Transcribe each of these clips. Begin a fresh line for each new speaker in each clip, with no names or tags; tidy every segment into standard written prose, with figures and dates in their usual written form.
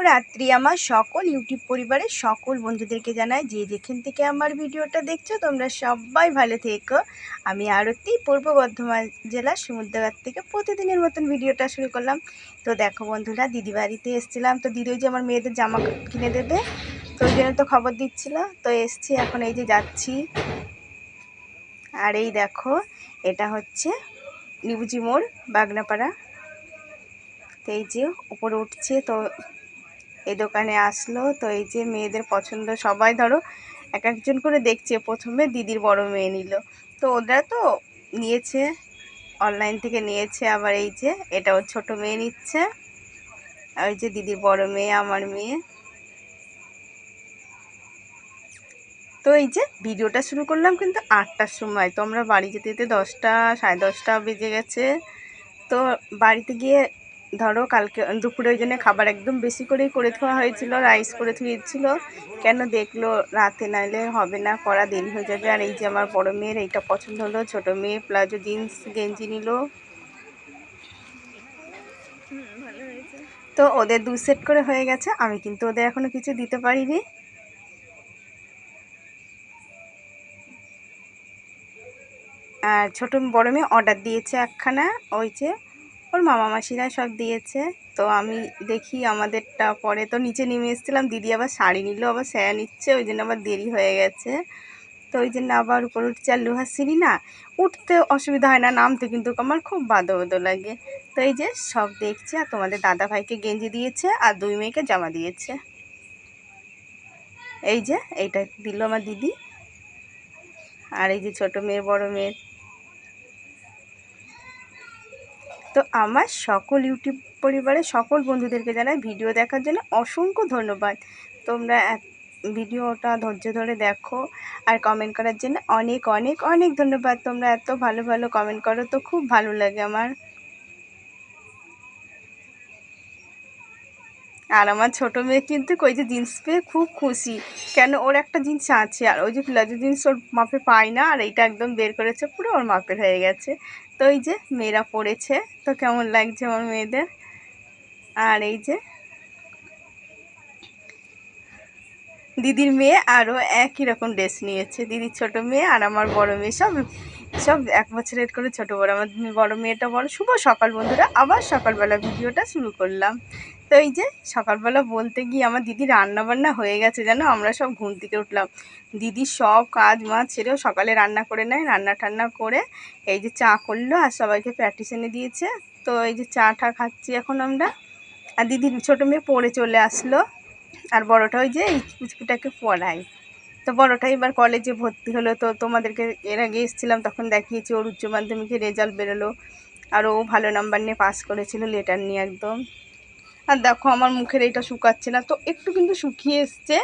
শুভরাত্রি আমার সকল ইউটিউব পরিবারের সকল বন্ধুদেরকে জানাই যে যেখান থেকে আমার ভিডিওটা দেখছো তোমরা সবাই ভালো থেকো। আমি আরতি পূর্ব বর্ধমান জেলার সমুদ্রঘাট থেকে প্রতিদিনের মতন ভিডিওটা শুরু করলাম। তো দেখো বন্ধুরা, দিদি বাড়িতে এসেছিলাম, তো দিদি ওই যে আমার মেয়েদের জামা কিনে দেবে, তো ওই জন্য তো খবর দিচ্ছিল, তো এসছি এখন, এই যে যাচ্ছি। আর এই দেখো, এটা হচ্ছে নিবুজি মোড়, বাগনাপাড়া। তো এই যে উপরে উঠছে, তো এই দোকানে আসলো। তো এই যে মেয়েদের পছন্দ, সবাই ধরো এক একজন করে দেখছে। প্রথমে দিদির বড় মেয়ে নিল, তো ওরা তো নিয়েছে, অনলাইন থেকে নিয়েছে। আবার এই যে এটা ওর ছোটো মেয়ে নিচ্ছে, আর ওই যে দিদির বড় মেয়ে, আমার মেয়ে। তো এই যে ভিডিওটা শুরু করলাম কিন্তু 8টার সময়, তো আমরা বাড়ি যেতে যেতে 10টা সাড়ে 10টা বেজে গেছে। তো বাড়িতে গিয়ে ধরো কালকে দুপুরে ওই জন্য খাবার একদম বেশি করেই করে দেওয়া হয়েছিল, রাইস করে ধুয়েছিল। কেন দেখলো রাতে নাইলে হবে না, করা দেরি হয়ে যাবে। আর এই যে আমার বড় মেয়ের এইটা পছন্দ হলো, ছোটো মেয়ে প্লাজো জিন্স গেঞ্জি নিল। তো ওদের 2 সেট করে হয়ে গেছে, আমি কিন্তু ওদের এখনো কিছু দিতে পারিনি। আর ছোটো বড় মেয়ে অর্ডার দিয়েছে একখানা, ওই যে ওর মামা মাসিরা সব দিয়েছে। তো আমি দেখি আমাদেরটা পরে, তো নিচে নেমে এসেছিলাম, দিদি আবার শাড়ি নিল, আবার স্যায়া নিচ্ছে, ওই জন্য আবার দেরি হয়ে গেছে। তো ওই জন্য আবার উপরে উঠছে। আর লোহার সিঁড়ি না, উঠতে অসুবিধা হয় না, নামতে কিন্তু আমার খুব বাদো বাদো লাগে। তো এই যে সব দেখছে। আর তোমাদের দাদা ভাইকে গেঞ্জি দিয়েছে আর 2 মেয়েকে জামা দিয়েছে। এই যে এইটা দিল আমার দিদি। আর এই যে ছোটো মেয়ে বড় মেয়ে। তো আমার সকল ইউটিউব পরিবারের সকল বন্ধুদেরকে জানাই ভিডিও দেখার জন্য অসংখ্য ধন্যবাদ। তোমরা ভিডিওটা ধৈর্য ধরে দেখো, আর কমেন্ট করার জন্য অনেক অনেক অনেক ধন্যবাদ। তোমরা এত ভালো ভালো কমেন্ট করো, তো খুব ভালো লাগে আমার। আর আমার ছোটো মেয়ে কিন্তু ওই যে জিন্স পেয়ে খুব খুশি, কেন ওর একটা জিন্স আছে, আর ওই যে প্লাজো জিন্স ওর মাপে পায় না, আর এইটা একদম বের করেছে, পুরো ওর মাপের হয়ে গেছে। তো এই যে মেয়েরা পড়েছে, তো কেমন লাগছে আমার মেয়েদের। আর এই যে দিদির মেয়ে আরও একই রকম ড্রেস নিয়েছে, দিদির ছোটো মেয়ে আর আমার বড় মেয়ে, সব সব 1 বছরের করে ছোটো বড়। আমার বড় মেয়েটা বড়। শুভ সকাল বন্ধুরা, আবার সকালবেলা ভিডিওটা শুরু করলাম। তো এই যে সকালবেলা বলতে গিয়ে আমার দিদি রান্নাবান্না হয়ে গেছে জানো, আমরা সব ঘুম থেকে উঠলাম, দিদি সব কাজ মাছ ছেড়েও সকালে রান্না করে নেয়, রান্না টান্না করে এই যে চা করলো আর সবাইকে প্র্যাকটিস এনে দিয়েছে। তো এই যে চা টা খাচ্ছি এখন আমরা। আর দিদির ছোটো মেয়ে পড়ে চলে আসলো, আর বড়টা ওই যে এই পুচকুটাকে পড়ায়। তো বড়টা এবার কলেজে ভর্তি হলো। তো তোমাদেরকে এর আগে এসেছিলাম, তখন দেখিয়েছি ওর উচ্চ মাধ্যমিকের রেজাল্ট বেরোলো, আর ও ভালো নাম্বার নিয়ে পাস করেছিল, লেটার নিয়ে একদম। আর দেখো আমার মুখের এইটা শুকাচ্ছে না, তো একটু কিন্তু শুকিয়ে এসছে,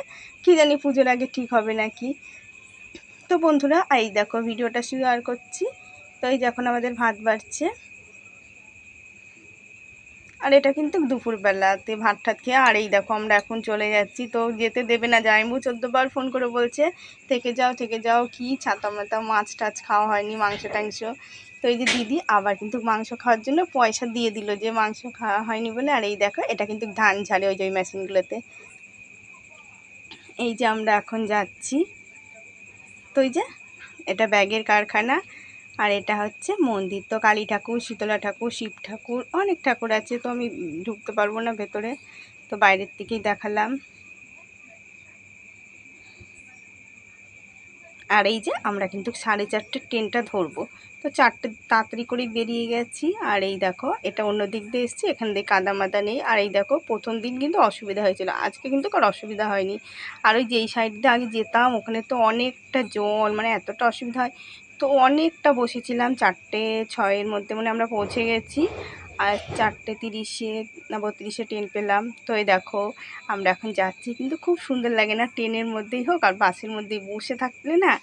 কি জানি পুজোর আগে ঠিক হবে নাকি। তো বন্ধুরা এই দেখো ভিডিওটা শেয়ার করছি। তো এই যখন আমাদের ভাত বাড়ছে, আর এটা কিন্তু দুপুরবেলাতে ভাত ঠাত খেয়ে। আর এই দেখো আমরা এখন চলে যাচ্ছি, তো যেতে দেবে না, জামাইবু 14 বার ফোন করে বলছে থেকে যাও থেকে যাও, কি ছাতা মাতা মাছ টাছ খাওয়া হয়নি, মাংস টাংস। তো এই যে দিদি আবার কিন্তু মাংস খাওয়ার জন্য পয়সা দিয়ে দিল, যে মাংস খাওয়া হয়নি বলে। আর এই দেখো এটা কিন্তু ধান ঝাড়ে ওই যে ওই মেশিনগুলোতে। এই যে আমরা এখন যাচ্ছি। তো এই যে এটা ব্যাগের কারখানা, আর এটা হচ্ছে মন্দির। তো কালী ঠাকুর, শীতলা ঠাকুর, শিব ঠাকুর, অনেক ঠাকুর আছে, তো আমি ঢুকতে পারবো না ভেতরে, তো বাইরের থেকেই দেখালাম। আর এই যে আমরা কিন্তু 4:30 ট্রেনটা ধরবো, তো 4টে তাড়াতাড়ি করে বেরিয়ে গেছি। আর এই দেখো এটা অন্য দিক দিয়ে এসছি, এখান দিয়ে কাদা মাদা নেই। আর এই দেখো প্রথম দিন কিন্তু অসুবিধা হয়েছিল, আজকে কিন্তু আর অসুবিধা হয়নি। আর ওই যে এই সাইড দিয়ে আগে যেতাম, ওখানে তো অনেকটা জল, মানে এতটা অসুবিধা হয়। তো অনেকটা বসেছিলাম, 4:06 মধ্যে মানে আমরা পৌঁছে গেছি। আর 4:30 না 32 ট্রেন পেলাম। তো এই দেখো আমরা এখন যাচ্ছি, কিন্তু খুব সুন্দর লাগে না, ট্রেনের মধ্যেই হোক আর বাসের মধ্যেই বসে থাকলে না,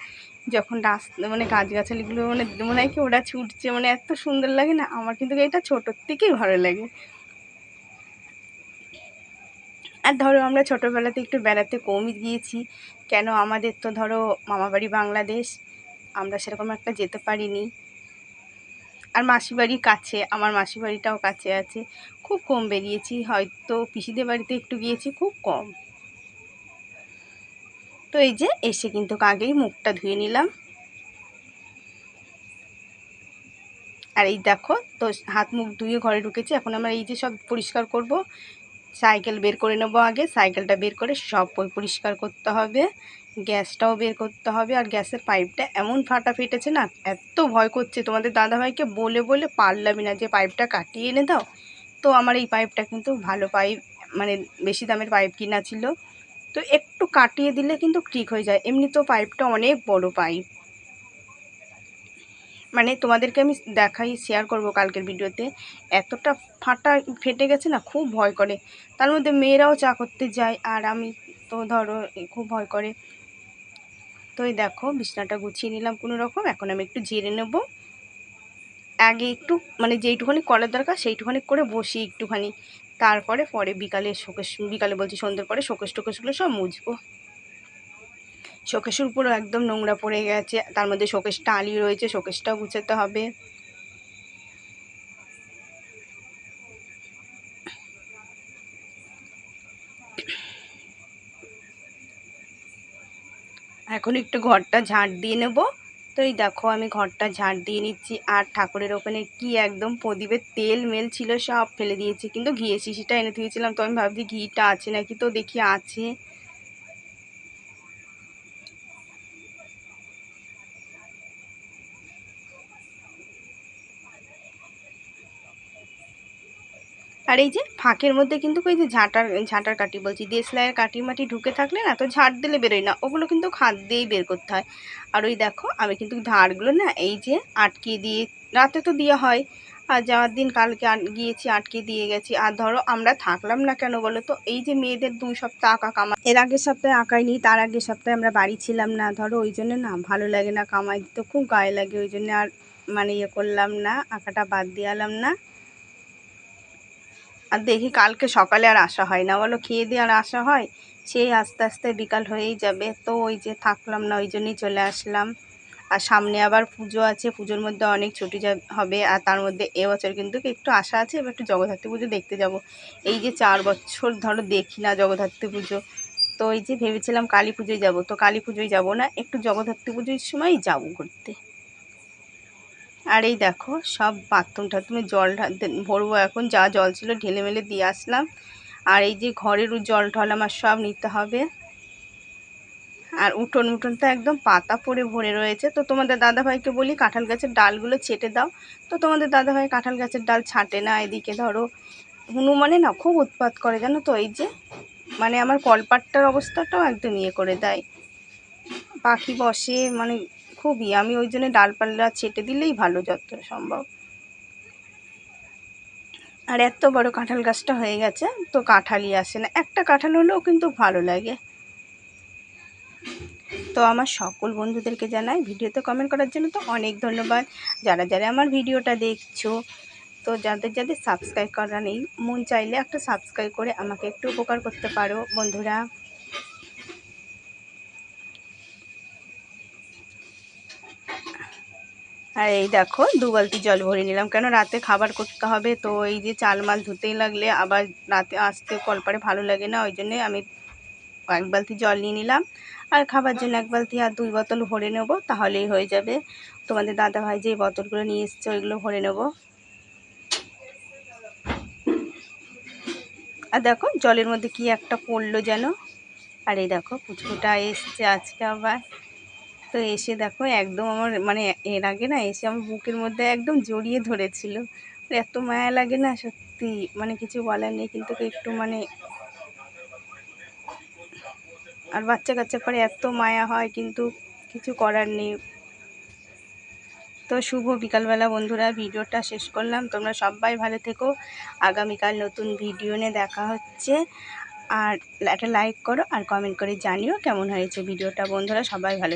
যখন রাস্তা মানে গাছগাছালিগুলো মানে মনে হয় কি ওরা ছুটছে, মানে এত সুন্দর লাগে না। আমার কিন্তু এটা ছোটোর থেকেই ভালো লাগে। আর ধরো আমরা ছোটোবেলাতে একটু বেড়াতে কমই গিয়েছি, কেন আমাদের তো ধরো মামাবাড়ি বাংলাদেশ, আমরা সেরকম একটা যেতে পারিনি। আর মাসি বাড়ি কাছে, আমার মাসি বাড়িটাও কাছে আছে। খুব কম বেরিয়েছি, হয়তো পিসিদের বাড়িতে একটু গিয়েছি, খুব কম। তো এই যে এসে কিন্তু আগেই মুখটা ধুয়ে নিলাম। আর এই দেখো, তো হাত মুখ ধুয়ে ঘরে ঢুকেছি। এখন আমরা এই যে সব পরিষ্কার করব। সাইকেল বের করে নেবো আগে, সাইকেলটা বের করে সব পরিষ্কার করতে হবে। গ্যাসটাও বের করতে হবে। আর গ্যাসের পাইপটা এমন ফাটা ফেটেছে না, এত ভয় করছে। তোমাদের দাদাভাইকে বলে বলে পারলামই না যে পাইপটা কাটিয়ে এনে দাও। তো আমার এই পাইপটা কিন্তু ভালো পাইপ, মানে বেশি দামের পাইপ কিনা ছিল। তো একটু কাটিয়ে দিলে কিন্তু ঠিক হয়ে যায়। এমনি তো পাইপটা অনেক বড় পাইপ, মানে তোমাদেরকে আমি দেখাই, শেয়ার করব কালকের ভিডিওতে। এতটা ফাটা ফেটে গেছে না, খুব ভয় করে। তার মধ্যে মেয়েরাও চা করতে যায়, আর আমি তো ধরো খুব ভয় করে। তো এই দেখো বিছনাটা গুছিয়ে নিলাম কোনো রকম। এখন আমি একটু ঝেড়ে নেব। আগে একটু মানে যেইটুখানি করার দরকার সেইটুখানি করে বসি একটুখানি, তারপরে বিকালে শোকেশ, বিকালে বলছি সন্ধ্যের পরে শোকেশ টোকেশগুলো সব মুছবো। শোকেশের উপরও একদম নোংরা পড়ে গেছে, তার মধ্যে শোকেশটা আলি রয়েছে, শোকেশটাও গুছাতে হবে। এখন একটু ঘরটা ঝাঁট দিয়ে নেব। তো এই দেখো আমি ঘরটা ঝাঁট দিয়ে নিচ্ছি। আর ঠাকুরের ওখানে কি একদম প্রদীপের তেল মেল ছিল, সব ফেলে দিয়েছি। কিন্তু ঘিয়ের শিশিটা এনে দিয়েছিলাম, তো আমি ভাবছি ঘিটা আছে নাকি, তো দেখি আছে। আর এই যে ফাঁকের মধ্যে কিন্তু ওই যে ঝাঁটার কাঠি বলছি, দেশলাইয়ের কাঠি মাটি ঢুকে থাকলে না, তো ঝাঁট দিলে বেরোয় না, ওগুলো কিন্তু হাত দিয়েই বের করতে হয়। আর ওই দেখো আমি কিন্তু ধারগুলো না এই যে আটকে দিয়ে, রাতে তো দেওয়া হয়, আর যাওয়ার দিন কালকে গিয়েছি আটকে দিয়ে গেছি। আর ধরো আমরা থাকলাম না কেন বলো তো, এই যে মেয়েদের 2 সপ্তাহ আঁকা কামাই, এর আগের সপ্তাহে আঁকাইনি, তার আগের সপ্তাহে আমরা বাড়ি ছিলাম না, ধরো ওই জন্য না ভালো লাগে না, কামাই দিতে খুব গায়ে লাগে। ওই জন্য আর মানে ইয়ে করলাম না, আঁকাটা বাদ দিয়ালাম না। আর দেখি কালকে সকালে আর আসা হয় না, বলো খেয়ে দিয়ে আর আসা হয়, সেই আস্তে আস্তে বিকাল হয়েই যাবে। তো ওই যে থাকলাম না, ওই জন্যই চলে আসলাম। আর সামনে আবার পুজো আছে, পুজোর মধ্যে অনেক ছুটি হবে। আর তার মধ্যে এবছর কিন্তু একটু আশা আছে, এবার একটু জগদ্ধাত্রী পুজো দেখতে যাব। এই যে 4 বছর ধরো দেখি না জগদ্ধাত্রী পুজো। তো এই যে ভেবেছিলাম কালী পুজোয় যাব, তো কালী পুজোয় যাব না, একটু জগদ্ধাত্রী পুজোর সময় যাব ঘুরতে। আর এই দেখো সব বাথরুম টাথরুমে জল ভরবো, এখন যা জল ছিল ঢেলে মেলে দিয়ে আসলাম। আর এই যে ঘরেরও জল টল আমার সব নিতে হবে। আর উঠোন তো একদম পাতা পড়ে ভরে রয়েছে। তো তোমাদের দাদাভাইকে বলি কাঁঠাল গাছের ডালগুলো ছেটে দাও। তো তোমাদের দাদাভাই কাঁঠাল গাছের ডাল ছাঁটে না। এদিকে ধরো হনুমানে না খুব উৎপাত করে জানো তো, এই যে মানে আমার কলপাটটার অবস্থাটাও একদম ইয়ে করে দেয়, পাখি বসে, মানে খুবই, আমি ওই জন্য ডালপাল্লা ছেটে দিলেই ভালো যত সম্ভব। আর এত বড় কাঁঠাল গাছটা হয়ে গেছে, তো কাঁঠালই আসে না, একটা কাঁঠাল হলেও কিন্তু ভালো লাগে। তো আমার সকল বন্ধুদেরকে জানাই ভিডিওতে কমেন্ট করার জন্য তো অনেক ধন্যবাদ। যারা যারা আমার ভিডিওটা দেখছো, তো যাদের যাদের সাবস্ক্রাইব করা নেই, মন চাইলে একটা সাবস্ক্রাইব করে আমাকে একটু উপকার করতে পারো বন্ধুরা। আর এই দেখো 2 বালতি জল ভরে নিলাম, কেন রাতে খাবার করতে হবে। তো এই যে চাল মাল ধুতেই লাগলে আবার রাতে আসতে কলপারে ভালো লাগে না, ওই জন্যে আমি 1 বালতি জল নিয়ে নিলাম। আর খাবার জন্য 1 বালতি আর 2 বোতল ভরে নেব, তাহলেই হয়ে যাবে। তোমাদের দাদাভাই যে বোতলগুলো নিয়ে এসছে ওইগুলো ভরে নেব। আর দেখো জলের মধ্যে কি একটা পড়লো যেন। আর এই দেখো পুচকুটা এসছে আজকে আবার। তো এসে দেখো একদম আমার মানে এর আগে না এসে আমার বুকের মধ্যে একদম জড়িয়ে ধরেছিল। এত মায়া লাগে না সত্যি, মানে কিছু বলার নেই, কিন্তু একটু মানে, আর বাচ্চা কাচ্চা পরে এত মায়া হয়, কিন্তু কিছু করার নেই। তো শুভ বিকালবেলা বন্ধুরা, ভিডিওটা শেষ করলাম। তোমরা সবাই ভালো থেকো, আগামীকাল নতুন ভিডিও নিয়ে দেখা হচ্ছে। আর একটা লাইক করো আর কমেন্ট করে জানিও কেমন হয়েছে ভিডিওটা বন্ধুরা, সবাই ভালো।